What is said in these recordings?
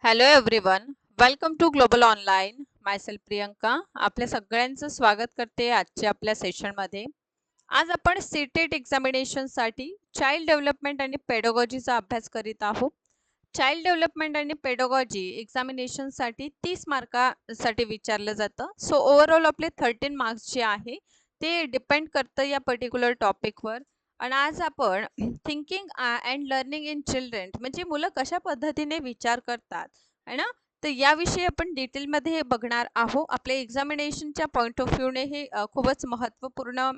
Hello everyone, welcome to global online. Myself Priyanka आपल्या सगळ्यांचं स्वागत करते आजच्या आपल्या सेशनमध्ये. आज आपण सीटेट एक्झामिनेशनसाठी चाइल्ड डेव्हलपमेंट आणि पेडोगॉजीचा अभ्यास करीत आहोत. चाइल्ड डेव्हलपमेंट आणि पेडोगॉजी एक्झामिनेशनसाठी 30 मार्कासाठी विचारलं जातं. सो ओव्हरऑल आपले 13 मार्क्स जे आहे ते डिपेंड करतं या पर्टिक्युलर टॉपिकवर. आणि आज आपण thinking and learning in children म्हणजे मुलं कशा पद्धतीने विचार करतात है ना, तर याविषयी आपण डिटेलमध्ये बघणार आहोत. आपल्या एक्झामिनेशनच्या पॉईंट ऑफ व्ह्यूने हे खूपच महत्त्वपूर्ण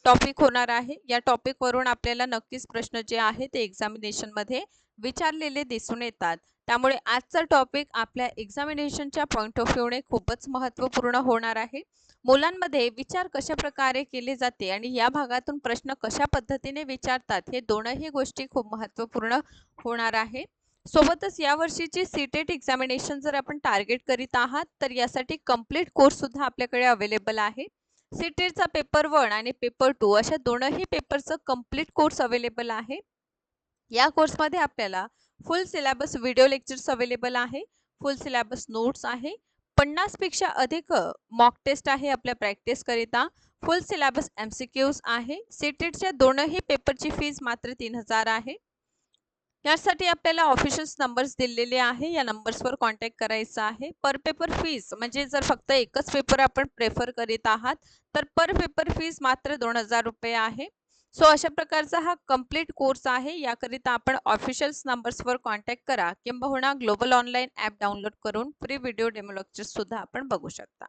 टॉपिक होणार आहे. या टॉपिकवरून आपल्याला नक्कीच प्रश्न जे आहे ते एक्झामिनेशनमध्ये विचारलेले दिसून येतात. त्यामुळे आजचा टॉपिक आपल्या एक्झामिनेशनच्या पॉईंट ऑफ व्ह्यूने खूपच महत्त्वपूर्ण होणार आहे. मुलांमध्ये विचार कशा प्रकारे केले जाते आणि या भागातून प्रश्न कशा पद्धतीने विचारतात हे दोनही गोष्टी खूप महत्त्वपूर्ण होणार आहे. सोबतच यावर्षीची सीटेट एक्झामिनेशन जर आपण टार्गेट करीत आहात तर यासाठी कंप्लीट कोर्स सुद्धा आपल्याकडे अवेलेबल आहे. सीटेटचा पेपर 1 आणि पेपर 2 अशा दोनही पेपरचं कंप्लीट कोर्स अवेलेबल आहे. या कोर्समध्ये आपल्याला फुल सिलेबस व्हिडिओ लेक्चर्स अवेलेबल आहे, फुल सिलेबस नोट्स आहे, 50 पेक्षा अधिक मॉक टेस्ट आहे आपल्या प्रॅक्टिस करिता, फुल सिलेबस एमसीक्यूज आहे. सीटेटच्या दोनही पेपरची फीज मात्र 3000 आहे. यासाठी आपल्याला ऑफिशियल नंबर्स दिलेले आहे, या नंबर्सवर कॉन्टॅक्ट करायचा आहे. पर पेपर फीज म्हणजे जर फक्त एकच पेपर आपण प्रेफर करीत आहात तर पर पेपर फीज मात्र 2000 रुपये आहे. सो अशा प्रकारचा हा कंप्लीट कोर्स आहे. याकरिता आपण ऑफिशियल नंबर्सवर कॉन्टॅक्ट करा किंबहुना ग्लोबल ऑनलाईन ॲप डाउनलोड करून फ्री व्हिडिओ डेमो लेक्चर्स सुद्धा आपण बघू शकता.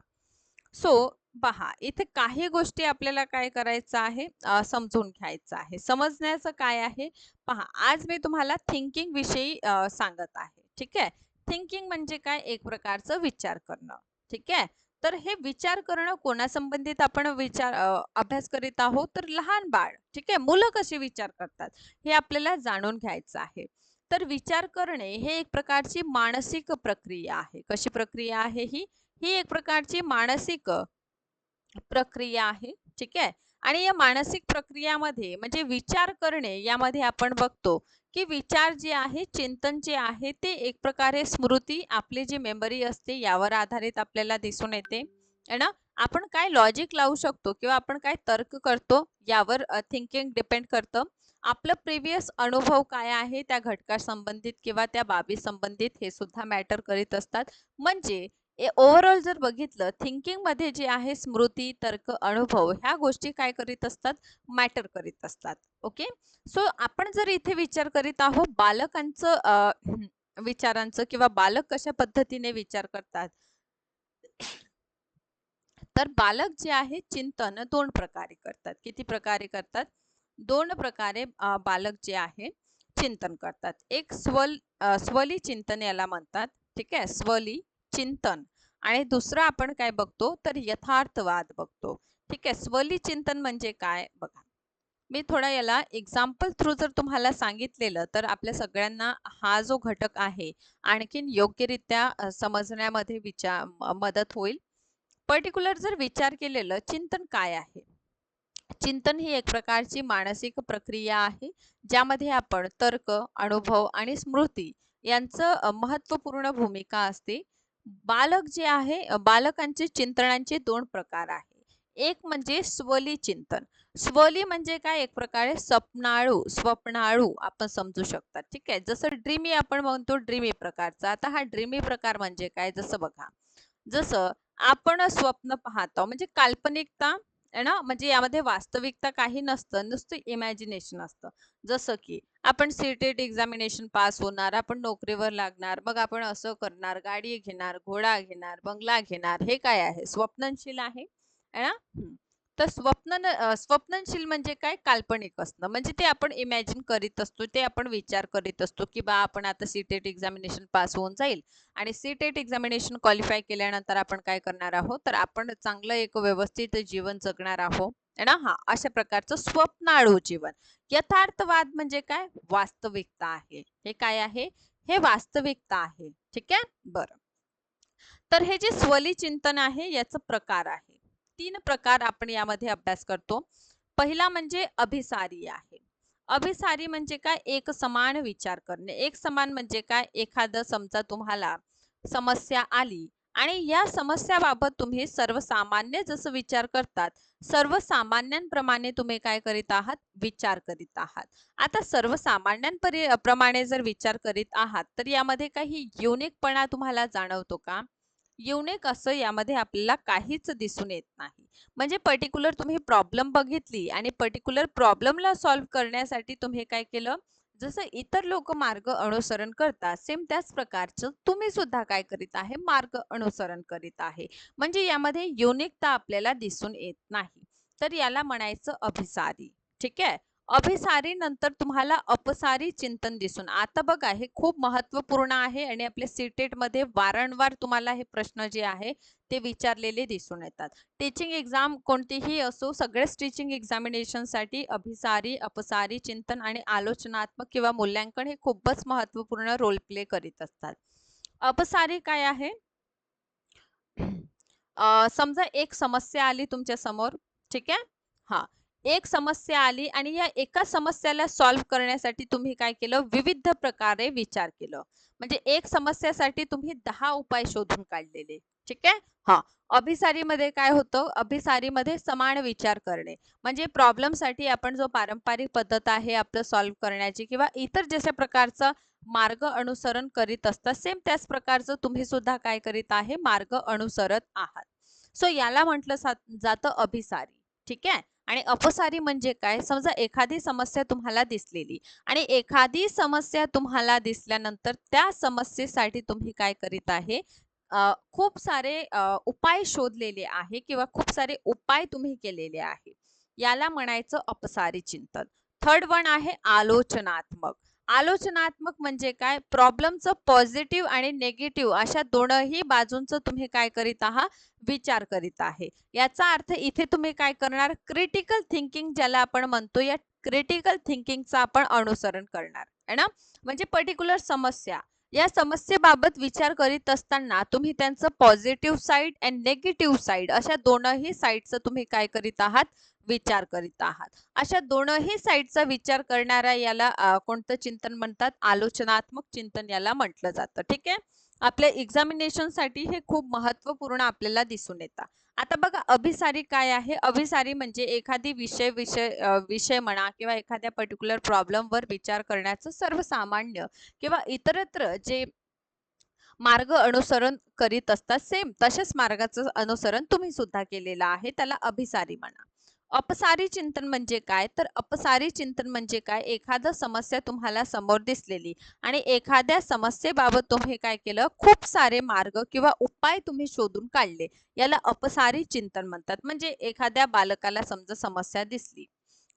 सो पहा, इथे काही गोष्टी आपल्याला काय करायचं आहे, समजून घ्यायचं आहे. समजण्याचं काय आहे पहा, आज मी तुम्हाला थिंकिंग विषयी सांगत आहे. ठीक आहे. थिंकिंग म्हणजे काय, एक प्रकारचं विचार करणं. ठीक आहे. तर हे विचार करणं कोणासंबंधित आपण अभ्यास करीत आहोत, तर लहान बाळ. ठीक आहे. मुलं कशी विचार करतात हे आपल्याला जाणून घ्यायचं आहे. तर विचार करणे हे एक प्रकारची मानसिक प्रक्रिया आहे. कशी प्रक्रिया आहे ही? ही एक प्रकारची मानसिक प्रक्रिया आहे. ठीक आहे. आणि या मानसिक प्रक्रियामध्ये म्हणजे विचार करणे यामध्ये आपण बघतो की विचार जे आहे, चिंतन जे आहे ते एक प्रकारे स्मृती, आपली जी मेमरी असते यावर आधारित आपल्याला दिसून येते है ना. आपण काय लॉजिक लावू शकतो किंवा आपण काय तर्क करतो यावर थिंकिंग डिपेंड करतं. आपलं प्रिव्हियस अनुभव काय आहे त्या घटका संबंधित किंवा त्या बाबी संबंधित हे सुद्धा मॅटर करीत असतात. म्हणजे ओव्हरऑल जर बघितलं थिंकिंग मध्ये जे आहे स्मृती, तर्क, अनुभव ह्या गोष्टी काय करीत असतात, मॅटर करीत असतात. ओके. सो आपण जर इथे विचार करीत आहोत बालकांचं विचारांचं किंवा बालक कशा पद्धतीने विचार करतात, तर बालक जे आहे चिंतन दोन प्रकारे करतात. किती प्रकारे करतात? दोन प्रकारे बालक जे आहे चिंतन करतात. एक स्वली चिंतन याला म्हणतात. ठीक आहे. स्वली चिंतन. आणि दुसरं आपण काय बघतो तर यथार्थवाद बघतो. ठीक आहे. स्वली चिंतन म्हणजे काय बघा, मी थोडा याला एक्झाम्पल थ्रू जर तुम्हाला सांगितलेलं तर आपल्या सगळ्यांना हा जो घटक आहे आणखीन योग्यरित्या समजण्यामध्ये मदत होईल. पर्टिक्युलर जर विचार केलेलं चिंतन काय आहे, चिंतन ही एक प्रकारची मानसिक प्रक्रिया आहे ज्यामध्ये आपण तर्क, अनुभव आणि स्मृती यांचं महत्त्वपूर्ण भूमिका असते. बालक जे आहे, बालकांचे चिंतनांचे दोन प्रकार आहे. एक म्हणजे स्वली चिंतन. स्वली म्हणजे काय, एक प्रकारे स्वप्नाळू आपण समजू शकतात. ठीक आहे. जसं ड्रीमी आपण म्हणतो, ड्रीमी प्रकारचा. आता हा ड्रीमी प्रकार म्हणजे काय, जसं बघा, जसं आपण स्वप्न पाहतो म्हणजे काल्पनिकता आहे ना, म्हणजे यामध्ये वास्तविकता काही नसतं, नुसतं इमॅजिनेशन असतं. जसं की आपण सीटेट एक्झामिनेशन पास होणार, आपण नोकरीवर लागणार, मग आपण असं करणार, गाडी घेणार, घोडा घेणार, बंगला घेणार, हे काय आहे, स्वप्नशील आहे है ना. तर स्वप्नशील म्हणजे काय, काल्पनिक असणं, म्हणजे ते आपण इमॅजिन करीत असतो, ते आपण विचार करीत असतो की बा आपण आता सीटेट एक्झामिनेशन पास होऊन जाईल आणि सीटेट एक्झामिनेशन क्वालिफाय केल्यानंतर आपण काय करणार आहोत, तर आपण चांगलं एक व्यवस्थित जीवन जगणार आहोत है ना. हा अशा प्रकारचं स्वप्नाळू जीवन. यथार्थवाद म्हणजे काय, वास्तविकता आहे. हे काय आहे, हे वास्तविकता आहे. ठीक आहे. बरं, तर हे जे स्वली चिंतन आहे याचं प्रकार आहे. 3 प्रकार आपण यामध्ये अभ्यास करतो. पहिला म्हणजे अभिसारी आहे. अभिसारी म्हणजे काय? एक समान विचार करणे. एक समान म्हणजे काय? एखादं समजा तुम्हाला समस्या आली आणि या समस्याबाबत तुम्ही सर्वसामान्य जसं विचार करतात, सर्वसामान्यांप्रमाणे तुम्ही काय करीत आहात? विचार करीत आहात. आता प्रमाणे जर विचार करीत आहात, तर यामध्ये काही युनिकपणा तुम्हाला जाणवतो का? युनिक असं यामध्ये आपल्याला काहीच दिसून येत नाही. म्हणजे पर्टिक्युलर तुम्ही प्रॉब्लेम बघितली आणि पर्टिक्युलर प्रॉब्लेमला सॉल्व्ह करण्यासाठी तुम्ही काय केलं? जसं इतर लोक मार्ग अनुसरण करतात, सेम त्याच प्रकारचं तुम्ही सुद्धा काय करीत आहे? मार्ग अनुसरण करीत आहे. म्हणजे यामध्ये युनिकता आपल्याला दिसून येत नाही. तर याला म्हणायचं अभिसारी. ठीक आहे. अभिसारी नंतर तुम्हाला अपसारी चिंतन दिसून. आता बघा हे खूप महत्वपूर्ण आहे आणि आपल्या सीटेट मध्ये वारंवार तुम्हाला हे प्रश्न जे आहे ते विचारलेले दिसून येतात. टीचिंग एक्झाम कोणतीही असो, सगळेच टीचिंग एक्झामिनेशनसाठी अभिसारी, अपसारी चिंतन आणि आलोचनात्मक किंवा मूल्यांकन हे खूपच महत्वपूर्ण रोल प्ले करीत असतात. अपसारी काय आहे? समजा एक समस्या आली तुमच्या समोर, ठीक आहे. हा, एक समस्या आली आणि या एका समस्याला सॉल्व्ह करण्यासाठी तुम्ही काय केलं? विविध प्रकारे विचार केलं. म्हणजे एक समस्यासाठी तुम्ही 10 उपाय शोधून काढलेले. ठीक आहे. हा, अभिसारीमध्ये काय होतं? अभिसारीमध्ये समान विचार करणे. म्हणजे प्रॉब्लेमसाठी आपण जो पारंपरिक पद्धत आहे आपलं सॉल्व्ह करण्याची किंवा इतर जशा प्रकारचा मार्ग अनुसरण करीत असतात, सेम त्याच प्रकारचं तुम्ही सुद्धा काय करीत आहे? मार्ग अनुसरत आहात. सो याला म्हटलं जातं अभिसारी. ठीक आहे. आणि अपसारी म्हणजे काय? समजा एखादी समस्या तुम्हाला दिसलेली आणि एखादी समस्या तुम्हाला दिसल्यानंतर त्या समस्येसाठी तुम्ही काय करीत आहे? खूप सारे उपाय शोधलेले आहे किंवा खूप सारे उपाय तुम्ही केलेले आहे. याला म्हणायचं अपसारी चिंतन. थर्ड वन आहे आलोचनात्मक. आलोचनात्मक म्हणजे काय? प्रॉब्लेमचं पॉझिटिव्ह आणि नेगेटिव्ह अशा दोनही बाजूंचं तुम्ही काय करीत आहात? विचार करीत आहे. याचा अर्थ इथे तुम्ही काय करणार? क्रिटिकल थिंकिंग ज्याला आपण म्हणतो, या क्रिटिकल थिंकिंगचं आपण अनुसरण करणार आहे ना. म्हणजे पर्टिक्युलर समस्या, या समस्येबाबत विचार करीत असताना तुम्ही त्यांचं positive side and negative side अशा दोनही साईडचं तुम्ही काय करीत आहात? विचार करीत आहात. अशा दोनही साईडचा विचार करणारा याला कोणतं चिंतन म्हणतात? आलोचनात्मक चिंतन याला म्हटलं जातं. ठीक आहे. आपल्या एक्झामिनेशनसाठी हे खूप महत्वपूर्ण आपल्याला दिसून येतात. आता बघा अभिसारी काय आहे? अभिसारी म्हणजे एखादी विषय म्हणा किंवा एखाद्या पर्टिक्युलर प्रॉब्लेमवर विचार करण्याचं सर्वसामान्य किंवा इतरत्र जे मार्ग अनुसरण करीत असतात, सेम तशाच मार्गाचं अनुसरण तुम्ही सुद्धा केलेलं आहे, त्याला अभिसारी म्हणा. अपसारी चिंतन म्हणजे काय? तर अपसारी चिंतन म्हणजे काय? एखादं समस्या तुम्हाला समोर दिसलेली आणि एखाद्या समस्येबाबत तुम्ही काय केलं? खूप सारे मार्ग किंवा उपाय तुम्ही शोधून काढले. याला अपसारी चिंतन म्हणतात. म्हणजे एखाद्या बालकाला समजा समस्या दिसली.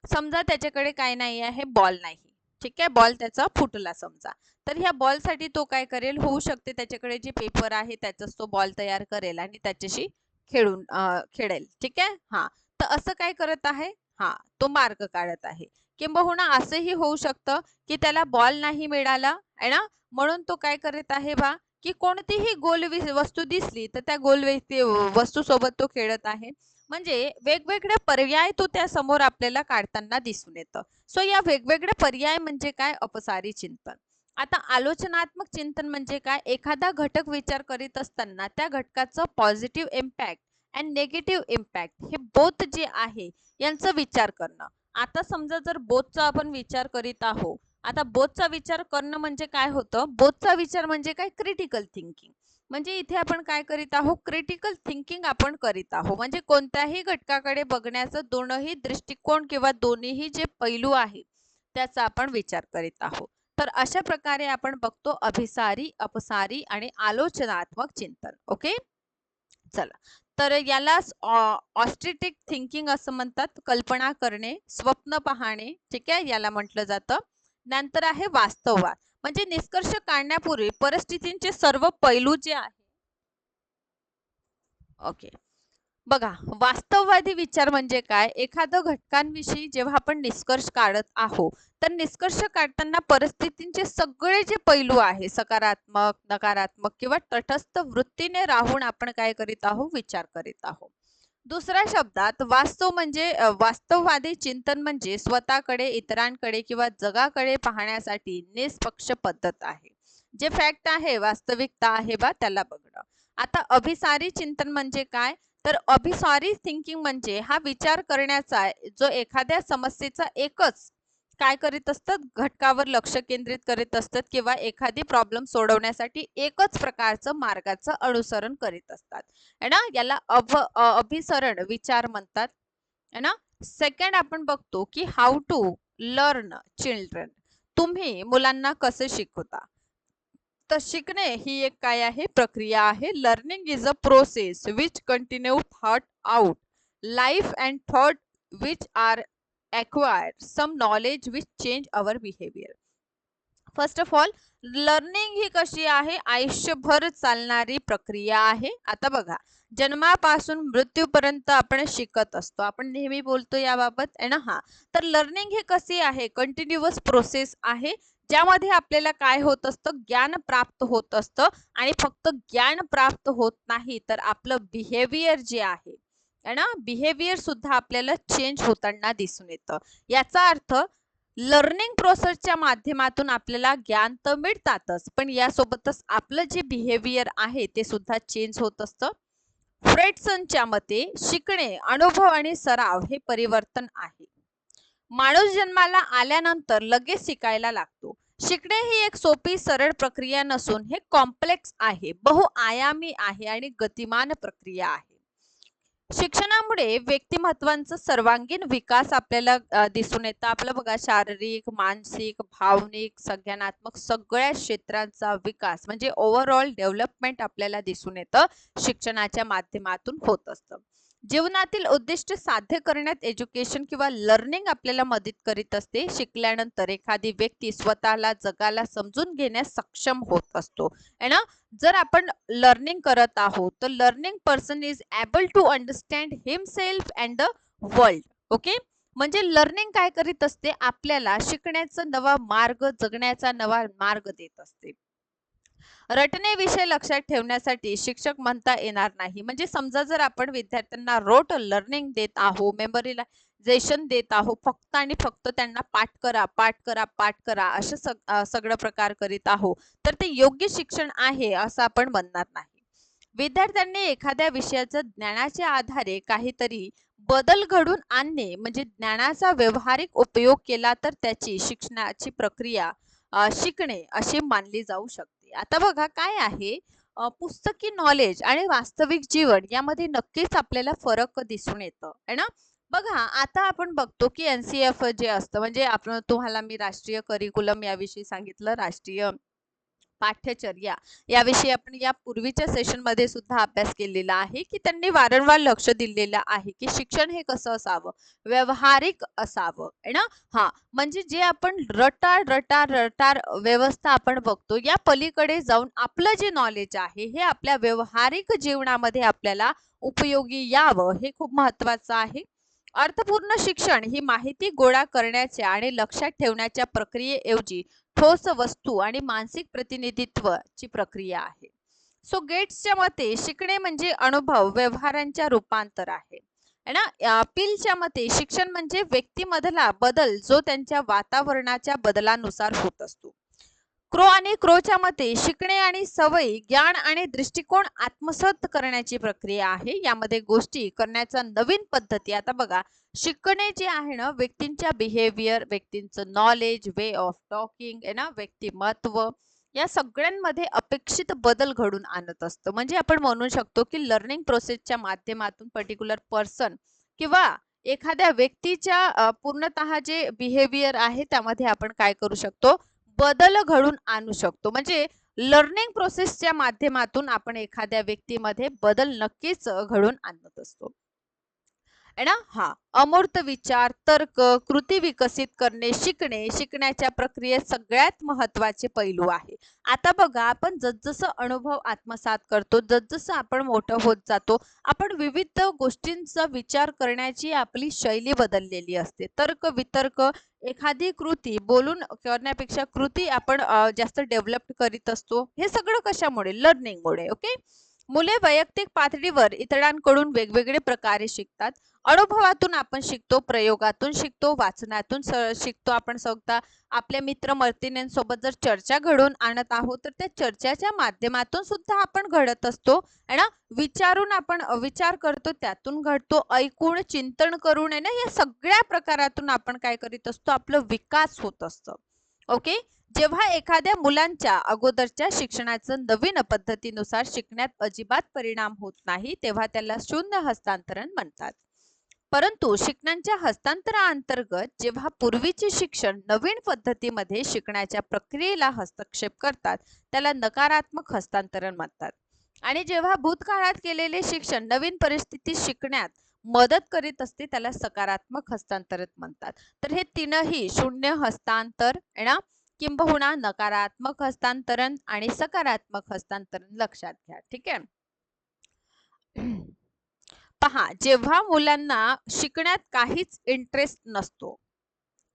समजा त्याच्याकडे काय नाही आहे? बॉल नाही. ठीक आहे. बॉल त्याचा फुटला समजा. तर ह्या बॉलसाठी तो काय करेल? होऊ शकते त्याच्याकडे जे पेपर आहे त्याचाच तो बॉल तयार करेल आणि त्याच्याशी खेळेल. ठीक आहे. हा, तर असं काय करत आहे? हा, तो मार्ग काढत आहे. किंबहुना असंही होऊ शकतं की त्याला बॉल नाही मिळाला आहे ना, म्हणून तो काय करत आहे बा, की कोणतीही गोल वस्तू दिसली तर त्या वस्तू सोबत तो खेळत आहे. म्हणजे वेगवेगळे पर्याय तो त्या समोर आपल्याला काढताना दिसून येतं. सो या वेगवेगळे पर्याय म्हणजे काय? अपसारी चिंतन. आता आलोचनात्मक चिंतन म्हणजे काय? एखादा घटक विचार करीत असताना त्या घटकाचं positive impact and negative impact हे बोथ जे आहे यांचा विचार करणं. आता समजा जर बोथचा आपण विचार करीत आहोत, आता बोथचा विचार करणं म्हणजे काय होतं? बोथचा विचार म्हणजे काय? Critical thinking. म्हणजे इथे आपण काय करीत आहोत? क्रिटिकल थिंकिंग आपण करीत आहोत. म्हणजे कोणत्याही घटकाकडे बघण्याचं दोनही दृष्टिकोन किंवा दोन्ही जे पैलू आहेत त्याचा आपण विचार करीत आहोत. तर अशा प्रकारे आपण बघतो अभिसारी, अपसारी आणि आलोचनात्मक चिंतन. ओके, चला. तर यालाच ऑस्ट्रेटिक थिंकिंग असं म्हणतात. कल्पना करणे, स्वप्न पाहणे. ठीक आहे, याला म्हटलं जातं. नंतर आहे वास्तववाद. म्हणजे निष्कर्ष काढण्यापूर्वी परिस्थितींचे सर्व पैलू जे आहे. ओके, बघा, वास्तववादी विचार म्हणजे काय? एखाद्या घटकांविषयी जेव्हा आपण निष्कर्ष काढत आहोत, तर निष्कर्ष काढताना परिस्थितींचे सगळे जे पैलू आहे, सकारात्मक, नकारात्मक किंवा तटस्थ वृत्तीने राहून आपण काय करीत आहोत? विचार करीत आहोत. दुसऱ्या शब्दात वास्तव म्हणजे वास्तववादी चिंतन म्हणजे स्वतःकडे, इतरांकडे किंवा जगाकडे पाहण्यासाठी निष्पक्ष पद्धत आहे. जे फॅक्ट आहे, वास्तविकता आहे बा, त्याला बघणं. आता अभिसारी चिंतन म्हणजे काय? तर अभिसारी थिंकिंग म्हणजे हा विचार करण्याचा जो एखाद्या समस्येचा एकच काय करीत असतात, घटकावर लक्ष केंद्रित करीत असतात किंवा एखादी प्रॉब्लेम सोडवण्यासाठी एकच प्रकारचं मार्गाचं अनुसरण करीत असतात, है ना. याला अभिसरण विचार म्हणतात, है ना. सेकंड आपण बघतो की हाऊ टू लर्न चिल्ड्रन, तुम्ही मुलांना कसे शिकवता. तर शिकणे ही एक काय आहे, प्रक्रिया आहे. Learning is a process which continue थॉट आउट life and thought which are acquired some knowledge which change our behavior. First of all, learning ही कशी आहे, आयुष्यभर चालणारी प्रक्रिया आहे. आता बघा, जन्मापासून मृत्यूपर्यंत आपण शिकत असतो, आपण नेहमी बोलतो याबाबत, आहे ना. हा, तर लर्निंग ही कशी आहे, कंटिन्युअस प्रोसेस आहे, ज्यामध्ये आपल्याला काय होत असतं, ज्ञान प्राप्त होत असतं. आणि फक्त ज्ञान प्राप्त होत नाही, तर आपलं बिहेवियर जे आहे ना, बिहेवियर सुद्धा आपल्याला चेंज होताना दिसून येतं. याचा अर्थ लर्निंग प्रोसेसच्या माध्यमातून आपल्याला ज्ञान तर मिळतातच, पण यासोबतच आपलं जे बिहेवियर आहे ते सुद्धा चेंज होत असतं. फ्रेडसनच्या मते शिकणे, अनुभव आणि सराव हे परिवर्तन आहे. माणूस जन्माला आल्यानंतर लगेच शिकायला लागतो. शिकणे ही एक सोपी सरळ प्रक्रिया नसून हे कॉम्प्लेक्स आहे, बहुआयामी आहे आणि गतिमान प्रक्रिया आहे. शिक्षणामुळे व्यक्तिमत्वांचा सर्वांगीण विकास आपल्याला दिसून येतं. आपलं बघा, शारीरिक, मानसिक, भावनिक, संज्ञानात्मक सगळ्या क्षेत्रांचा विकास म्हणजे ओव्हरऑल डेव्हलपमेंट आपल्याला दिसून येतं, शिक्षणाच्या माध्यमातून होत असतं. जीवनातील उद्दिष्ट साध्य करण्यात एज्युकेशन किंवा लर्निंग आपल्याला मदत करीत असते. शिकल्यानंतर एखादी व्यक्ती स्वतःला, जगाला समजून घेण्यास सक्षम होत असतो, है ना. जर आपण लर्निंग करत आहोत तर learning person is able to understand himself and the world. Okay, म्हणजे लर्निंग काय करीत असते, आपल्याला शिकण्याचा नवा मार्ग, जगण्याचा नवा मार्ग देत असते. रटणे विषय लक्षात ठेवण्यासाठी शिक्षक म्हणता येणार नाही. म्हणजे समजा जर आपण विद्यार्थ्यांना रोट लर्निंग देत आहोत, मेमोरिलायझेशन देत आहोत, फक्त आणि फक्त त्यांना पाठ करा, पाठ करा, पाठ करा असं सगळं प्रकार करीत आहोत, तर ते योग्य शिक्षण आहे असं आपण म्हणणार नाही. विद्यार्थ्यांनी एखाद्या विषयाचं ज्ञानाच्या आधारे काहीतरी बदल घडून आणणे म्हणजे ज्ञानाचा व्यावहारिक उपयोग केला तर त्याची शिक्षणाची प्रक्रिया शिकणे अशी मानली जाऊ शकते. आता बघा काय आहे, पुस्तकी नॉलेज आणि वास्तविक जीवन यामध्ये नक्कीच आपल्याला फरक दिसून येतं, है ना. बघा, आता आपण बघतो की NCF जे असतं, म्हणजे आपण तुम्हाला मी राष्ट्रीय करिक्युलम याविषयी सांगितलं, राष्ट्रीय पाठ्यचर्या याविषयी आपण या पूर्वीच्या सेशन मध्ये सुद्धा अभ्यास केलेला आहे, की त्यांनी वारंवार लक्ष दिलेलं आहे की शिक्षण हे कसं असावं, व्यवहारिक असावं, है ना. हा, म्हणजे जे आपण रटार रटार रटार व्यवस्था आपण बघतो, या पलीकडे जाऊन आपलं जे नॉलेज आहे हे आपल्या व्यवहारिक जीवनामध्ये आपल्याला उपयोगी यावं, हे खूप महत्वाचं आहे. अर्थपूर्ण शिक्षण ही माहिती गोळा करण्याच्या आणि लक्षात ठेवण्याच्या प्रक्रियेऐवजी ठोस वस्तू आणि मानसिक प्रतिनिधित्वची प्रक्रिया आहे. सो गेट्सच्या मते शिकणे म्हणजे अनुभव व्यवहारांच्या रूपांतर आहे, है ना. पिलच्या मते शिक्षण म्हणजे व्यक्तीमधला बदल जो त्यांच्या वातावरणाच्या बदलानुसार होत असतो. क्रो आणि क्रोच्या मते शिकणे आणि सवयी, ज्ञान आणि दृष्टिकोन आत्मसात करण्याची प्रक्रिया आहे. यामध्ये गोष्टी करण्याचा नवीन पद्धती. आता बघा, शिकणे जे आहे ना, व्यक्तींच्या बिहेवियर, व्यक्तींचं नॉलेज, वे ऑफ टॉकिंग आहे ना, व्यक्तिमत्व या सगळ्यांमध्ये अपेक्षित बदल घडून आणत असतं. म्हणजे आपण म्हणू शकतो की लर्निंग प्रोसेसच्या माध्यमातून पर्टिक्युलर पर्सन किंवा एखाद्या व्यक्तीच्या पूर्णतः जे बिहेवियर आहे त्यामध्ये आपण काय करू शकतो, बदल घडून आणू शकतो. म्हणजे लर्निंग प्रोसेसच्या माध्यमातून आपण एखाद्या व्यक्तीमध्ये बदल नक्कीच घडून आणत असतो, है ना. हा, अमूर्त विचार, तर्क, कृती विकसित करणे, शिकणे, शिकण्याच्या प्रक्रियेत सगळ्यात महत्वाचे पैलू आहे. आता बघा, आपण जसजसं अनुभव आत्मसात करतो, जसजसं आपण मोठं होत जातो, आपण विविध गोष्टींचा विचार करण्याची आपली शैली बदललेली असते. तर्क वितर्क, एखादी कृती बोलून करण्यापेक्षा कृती आपण जास्त डेव्हलप करीत असतो. हे सगळं कशामुळे, लर्निंगमुळे. ओके, मुले वैयक्तिक पातळीवर इतरांकडून वेगवेगळे प्रकारे शिकतात. अनुभवातून आपण शिकतो, प्रयोगातून शिकतो, वाचनातून शिकतो. आपण स्वतः आपल्या मित्रमैत्रिणींसोबत जर चर्चा घडवून आणत आहोत तर त्या चर्चेच्या माध्यमातून सुद्धा आपण घडत असतो है ना. विचारून आपण विचार करतो, त्यातून घडतो. ऐकून चिंतन करून आहे ना, या सगळ्या प्रकारातून आपण काय करीत असतो, आपलं विकास होत असतं. ओके. जेव्हा एखाद्या मुलांच्या अगोदरच्या शिक्षणाचं नवीन पद्धतीनुसार शिकण्यात अजिबात परिणाम होत नाही तेव्हा त्याला शून्य हस्तांतरण म्हणतात. परंतु शिकण्याच्या हस्तांतराअंतर्गत जेव्हा पूर्वीचे शिक्षण नवीन पद्धतीमध्ये शिकण्याच्या प्रक्रियेला हस्तक्षेप करतात त्याला नकारात्मक हस्तांतरण म्हणतात. आणि जेव्हा भूतकाळात केलेले शिक्षण नवीन परिस्थितीत शिकण्यात मदत करीत असते त्याला सकारात्मक हस्तांतरण म्हणतात. तर हे तीनही शून्य हस्तांतर आहे ना, किंबहुना नकारात्मक हस्तांतरण आणि सकारात्मक हस्तांतरण लक्षात घ्या. ठीक आहे. पहा, जेव्हा मुलांना शिकण्यात काहीच इंटरेस्ट नसतो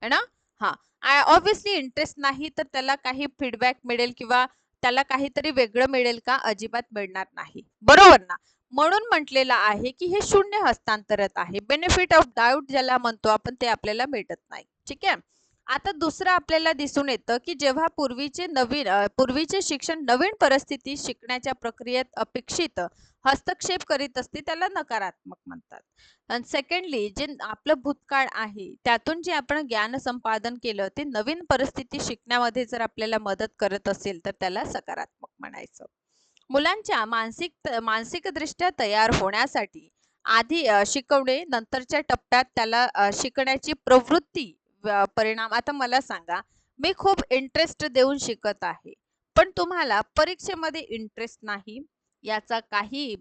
है ना, हा ऑब्विसली इंटरेस्ट नाही तर त्याला काही फीडबॅक मिळेल किंवा त्याला काहीतरी वेगळं मिळेल का, अजिबात मिळणार नाही. बरोबर ना. म्हणून म्हटलेलं आहे की हे शून्य हस्तांतरित आहे. बेनिफिट ऑफ डाऊट ज्याला म्हणतो आपण ते आपल्याला भेटत नाही. ठीक आहे. आता दुसरं आपल्याला दिसून येतं की जेव्हा पूर्वीचे शिक्षण नवीन परिस्थिती शिकण्याच्या प्रक्रियेत अपेक्षित हस्तक्षेप करीत असते त्याला नकारात्मक म्हणतात. आणि सेकंडली जे आपलं भूतकाळ आहे त्यातून जे आपण ज्ञान संपादन केलं ते नवीन परिस्थिती शिकण्यामध्ये जर आपल्याला मदत करत असेल तर त्याला सकारात्मक म्हणायचं. मुलांच्या मानसिकदृष्ट्या तयार होण्यासाठी आधी शिकवणे, नंतरच्या टप्प्यात त्याला शिकण्याची प्रवृत्ती परिणाम. आता मला सांगा, मी खूप इंटरेस्ट देऊन शिकत आहे पण तुम्हाला परीक्षेमध्ये इंटरेस्ट नाही, याचा काही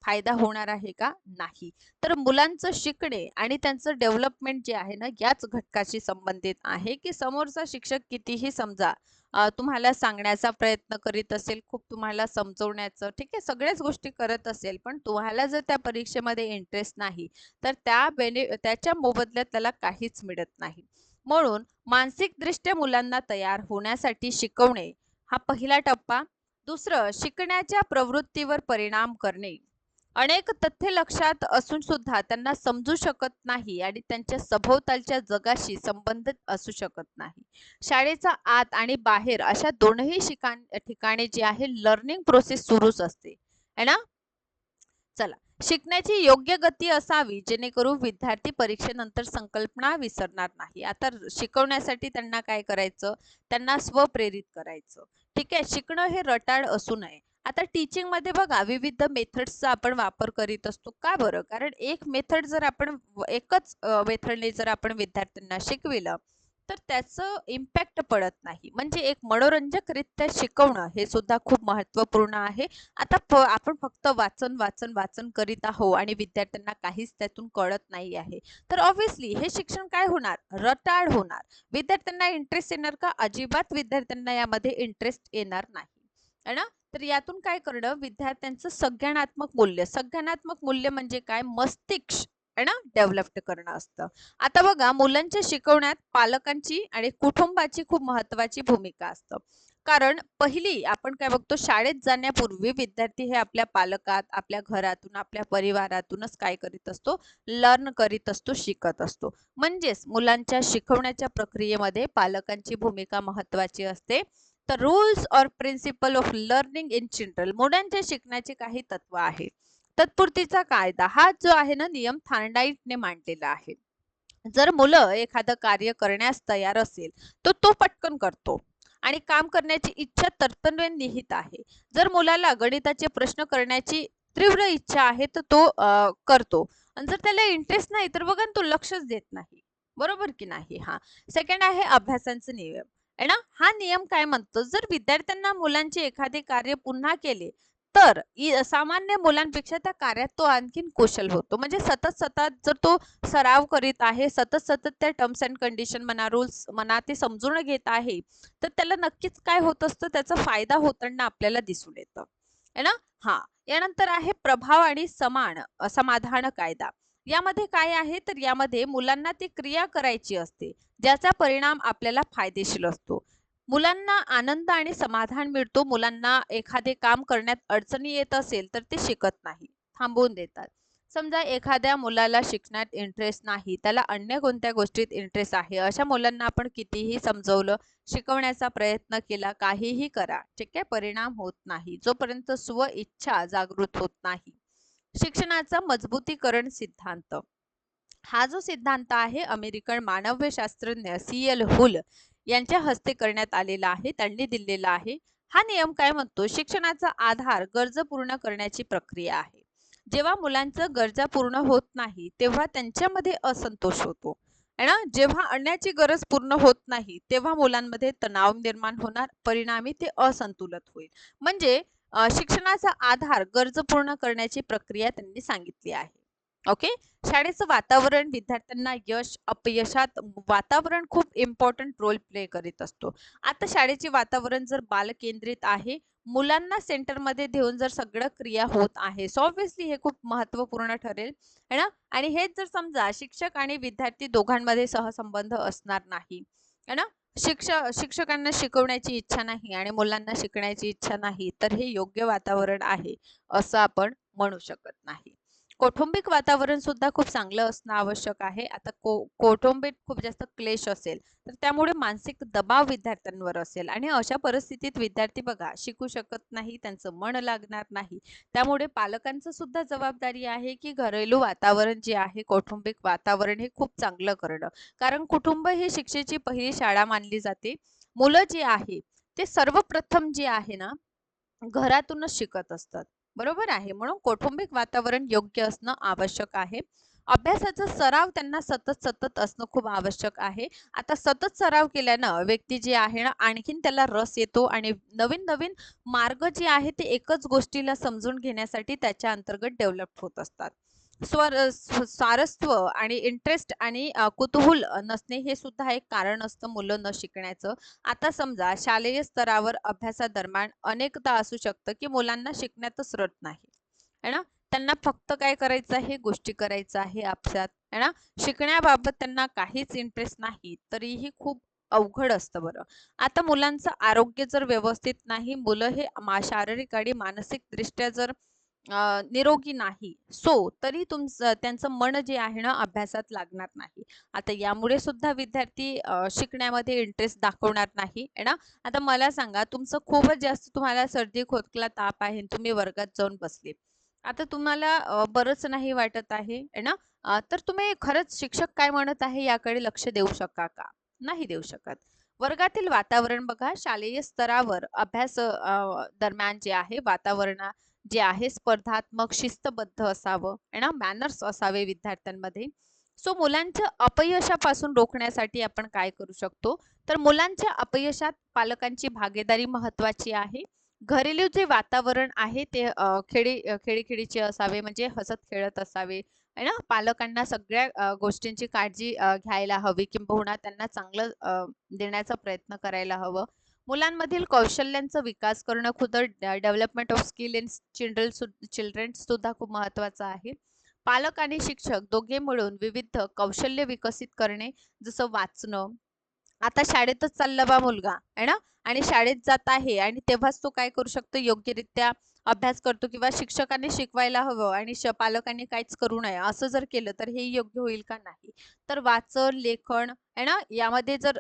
फायदा होणार आहे का, नाही. तर मुलांचं शिकणे आणि त्यांचं डेव्हलपमेंट जे आहे ना याच घटकाशी संबंधित आहे की समोरचा शिक्षक कितीही समजा तुम्हाला सांगण्याचा प्रयत्न करीत असेल, खूप तुम्हाला समजवण्याचं, ठीक आहे, सगळ्याच गोष्टी करत असेल पण तुम्हाला जर त्या परीक्षेमध्ये इंटरेस्ट नाही तर त्याच्या मोबदल्यात त्याला काहीच मिळत नाही. म्हणून मानसिकदृष्ट्या मुलांना तयार होण्यासाठी शिकवणे हा पहिला टप्पा. दुसरं, शिकण्याच्या प्रवृत्तीवर परिणाम करणे. अनेक तथ्य लक्षात असून सुद्धा त्यांना समजू शकत नाही आणि त्यांच्या सभोवतालच्या जगाशी संबंधित असू शकत नाही. शाळेचा आत आणि बाहेर अशा दोनही ठिकाणी जे आहे लर्निंग प्रोसेस सुरूच असते है ना. चला, शिकण्याची योग्य गती असावी जेणेकरून विद्यार्थी परीक्षेनंतर संकल्पना विसरणार नाही. आता शिकवण्यासाठी त्यांना काय करायचं, त्यांना स्वप्रेरित करायचं. ठीक आहे. शिकणं हे रटाळ असू नये. आता टीचिंग मध्ये बघा विविध मेथड्सचा आपण वापर करीत असतो. का बरं, कारण एक मेथड जर आपण एकच मेथडने जर आपण विद्यार्थ्यांना शिकविलं तर त्याचं इम्पॅक्ट पडत नाही. म्हणजे एक मनोरंजकरित्या शिकवणं हे सुद्धा खूप महत्त्वपूर्ण आहे. आता आपण फक्त वाचन वाचन वाचन करीत आहोत आणि विद्यार्थ्यांना काहीच त्यातून कळत नाही आहे तर ऑब्विसली हे शिक्षण काय होणार, रटाळ होणार. विद्यार्थ्यांना इंटरेस्ट येणार का, अजिबात विद्यार्थ्यांना यामध्ये इंटरेस्ट येणार नाही है ना. तर यातून काय करणं, विद्यार्थ्यांचं संज्ञानात्मक मूल्य म्हणजे काय, मस्तिष्क है ना डेव्हलप करणं असतं. आता बघा, मुलांच्या शिकवण्यात पालकांची आणि कुटुंबाची खूप महत्त्वाची भूमिका असतं. कारण पहिली आपण काय बघतो, शाळेत जाण्यापूर्वी विद्यार्थी हे आपल्या पालकात, आपल्या घरातून, आपल्या परिवारातूनच काय करीत असतो, लर्न करीत असतो, शिकत असतो. म्हणजेच मुलांच्या शिकवण्याच्या प्रक्रियेमध्ये पालकांची भूमिका महत्त्वाची असते. तर रूल्स और principle of learning in children, मुलांच्या शिकण्याचे काही तत्व आहे. तत्पुरतीचा कायदा हा जो आहे ना नियम थार्नडाईटने मांडलेला आहे. जर मुलं एखादं कार्य करण्यास तयार असेल तर तो पटकन करतो आणि काम करण्याची इच्छा तरतुदीने निहित आहे. जर मुलाला गणिताचे प्रश्न करण्याची तीव्र इच्छा आहे तर तो करतो. आणि जर त्याला इंटरेस्ट नाही तर बघा तो लक्षच देत नाही. बरोबर की नाही. हा सेकंड आहे अभ्यासाचा नियम आहे ना. हा नियम काय म्हणतो, जर विद्यार्थ्यांना मुलांचे एखादे कार्य पुन्हा केले तर सामान्य मुलांपेक्षा त्या कार्यात तो आणखीन कुशल होतो. म्हणजे सतत सतत जर तो सराव करीत आहे, सतत सतत त्या टर्म्स अँड कंडिशन म्हणा, रूल्स म्हणा, ते समजून घेत आहे तर त्याला नक्कीच काय होत असतं, त्याचा फायदा होताना आपल्याला दिसून येतं है ना. हा यानंतर आहे प्रभाव आणि समाधान कायदा. यामध्ये काय आहे तर यामध्ये मुलांना ती क्रिया करायची असते ज्याचा परिणाम आपल्याला फायदेशीर असतो. मुलांना आनंद आणि समाधान मिळतो. मुलांना एखादे काम करण्यात अडचणी येत असेल तर ते शिकत नाही, थांबवून देतात. समजा एखाद्या मुलाला शिकण्यात इंटरेस्ट नाही, त्याला अन्य कोणत्या गोष्टीत इंटरेस्ट आहे, अशा मुलांना आपण कितीही समजवलं, शिकवण्याचा प्रयत्न केला, काहीही करा, ठीक आहे, परिणाम होत नाही जोपर्यंत स्व इच्छा जागृत होत नाही. शिक्षणाचा मजबूतीकरण सिद्धांत, हा जो सिद्धांत आहे अमेरिकन मानवशास्त्रज्ञ CL हुल यांच्या हस्ते करण्यात आलेला आहे, त्यांनी दिलेला आहे. हा नियम काय म्हणतो, शिक्षणाचा आधार गरज पूर्ण करण्याची प्रक्रिया आहे. जेव्हा मुलांचं गरजा पूर्ण होत नाही तेव्हा त्यांच्यामध्ये असंतोष होतो है ना. जेव्हा अन्याची गरज पूर्ण होत नाही तेव्हा मुलांमध्ये तणाव निर्माण होणार, परिणामी ते असंतुलित होईल. म्हणजे शिक्षणाचा आधार गरज पूर्ण करण्याची प्रक्रिया त्यांनी सांगितली आहे. ओके. शाळेचं वातावरण विद्यार्थ्यांना यश अपयशात वातावरण खूप इम्पॉर्टंट रोल प्ले करीत असतो. आता शाळेचे वातावरण जर बालकेंद्रित आहे, मुलांना सेंटरमध्ये ठेवून जर सगळं क्रिया होत आहे, सो ऑब्व्हियसली हे खूप महत्त्वपूर्ण ठरेल है ना. आणि हेच जर समजा शिक्षक आणि विद्यार्थी दोघांमध्ये सहसंबंध असणार नाही है ना, शिक्षकांना शिकवण्याची इच्छा नाही आणि मुलांना शिकण्याची इच्छा नाही, तर हे योग्य वातावरण आहे असं आपण म्हणू शकत नाही. कौटुंबिक वातावरण सुद्धा खूप चांगलं असणं आवश्यक आहे. आता कौटुंबिक खूप जास्त क्लेश असेल तर त्यामुळे मानसिक दबाव विद्यार्थ्यांवर असेल आणि अशा परिस्थितीत विद्यार्थी बघा शिकू शकत नाही, त्यांचं मन लागणार नाही. त्यामुळे पालकांचं सुद्धा जबाबदारी आहे की घरेलू वातावरण जे आहे, कौटुंबिक वातावरण हे खूप चांगलं करणं. कारण कुटुंब ही शिक्षेची पहिली शाळा मानली जाते. मुलं जी आहे ते सर्वप्रथम जे आहे ना घरातूनच शिकत असतात, बरोबर आहे. म्हणून कौटुंबिक वातावरण योग्य असणं आवश्यक आहे. अभ्यासाचा सराव त्यांना सतत सतत असणं खूप आवश्यक आहे. आता सतत सराव केल्यानं व्यक्ती जे आहे ना आणखीन त्याला रस येतो आणि नवीन नवीन मार्ग जे आहे ते एकच गोष्टीला समजून घेण्यासाठी त्याच्या अंतर्गत डेव्हलप होत असतात. स्वारस्य आणि इंटरेस्ट आणि कुतूहल नसणे हे सुद्धा एक कारण असतं मुलं न शिकण्याचं. आता समजा शालेय स्तरावर अभ्यासादरम्यान अनेकदा असू शकतं की मुलांना शिकण्यातच रस नाही है ना, त्यांना फक्त काय करायचं आहे, गोष्टी करायचं आहे आपसात है ना, शिकण्याबाबत त्यांना काहीच इंटरेस्ट नाही, तरीही खूप अवघड असतं बरं. आता मुलांचं आरोग्य जर व्यवस्थित नाही, मुलं हे शारीरिक आणि मानसिक दृष्ट्या जर निरोगी नाही, सो तरी तुमचं त्यांचं मन जे आहे ना अभ्यासात लागणार नाही. आता यामुळे सुद्धा विद्यार्थी शिकण्यामध्ये इंटरेस्ट दाखवणार नाही है ना. आता मला सांगा, तुमचं खूपच जास्त तुम्हाला सर्दी खोकला ताप आहे, तुम्ही वर्गात जाऊन बसले. आता तुम्हाला बरंच नाही वाटत आहे है ना, तर तुम्ही खरंच शिक्षक काय म्हणत आहे याकडे लक्ष देऊ शका का? नाही देऊ शकत. वर्गातील वातावरण बघा, शालेय स्तरावर अभ्यास दरम्यान जे आहे वातावरण जे आहे स्पर्धात्मक शिस्तबद्ध असावं है ना, मॅनर्स असावे विद्यार्थ्यांमध्ये. सो मुलांच्या अपयशापासून रोखण्यासाठी आपण काय करू शकतो, तर मुलांच्या अपयशात पालकांची भागीदारी महत्वाची आहे. घरेलू जे वातावरण आहे ते खेळीखिळीचे असावे, म्हणजे हसत खेळत असावे है ना. पालकांना सगळ्या गोष्टींची काळजी घ्यायला हवी, किंबहुना त्यांना चांगलं देण्याचा प्रयत्न करायला हवं. मुलांमधील कौशल्यांचा विकास करणं, खुद development of skill in children सुद्धा खूप महत्वाचं आहे. पालक आणि शिक्षक दोघे मिळून विविध कौशल्य विकसित करणे, जसं वाचणं. आता शाळेतच चालला बा मुलगा आहे ना, आणि शाळेत जात आहे आणि तेव्हाच तो काय करू शकतो, योग्यरित्या अभ्यास करतो किंवा शिक्षकांनी शिकवायला हवं आणि पालकांनी काहीच करू नये असं जर केलं तर हे योग्य होईल का? नाही. तर वाचन लेखन आहे ना, यामध्ये जर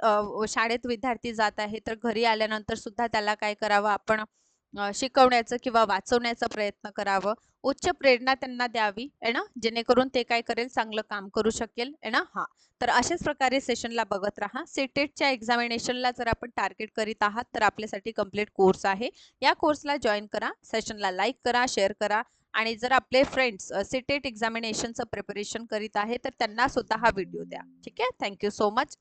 शाळेत विद्यार्थी जात आहे तर घरी आल्यानंतर सुद्धा त्याला काय करावं आपण, शिकवण्याचं किंवा वाचवण्याचा प्रयत्न करावं. उच्च प्रेरणा त्यांना द्यावी आहे ना, जेणेकरून ते काय करेल, चांगलं काम करू शकेल आहे ना. हा, तर अशाच प्रकारे सेशनला बघत राहा. सीटेटच्या एक्झामिनेशनला जर आपण टार्गेट करीत आहात तर आपल्यासाठी कंप्लीट कोर्स आहे. या कोर्सला जॉईन करा, सेशनला लाईक करा, शेअर करा. आणि जर आपले फ्रेंड्स सीटेट एक्झामिनेशनचं प्रिपरेशन करीत आहे तर त्यांना सुद्धा हा व्हिडिओ द्या. ठीक आहे. Thank you so much.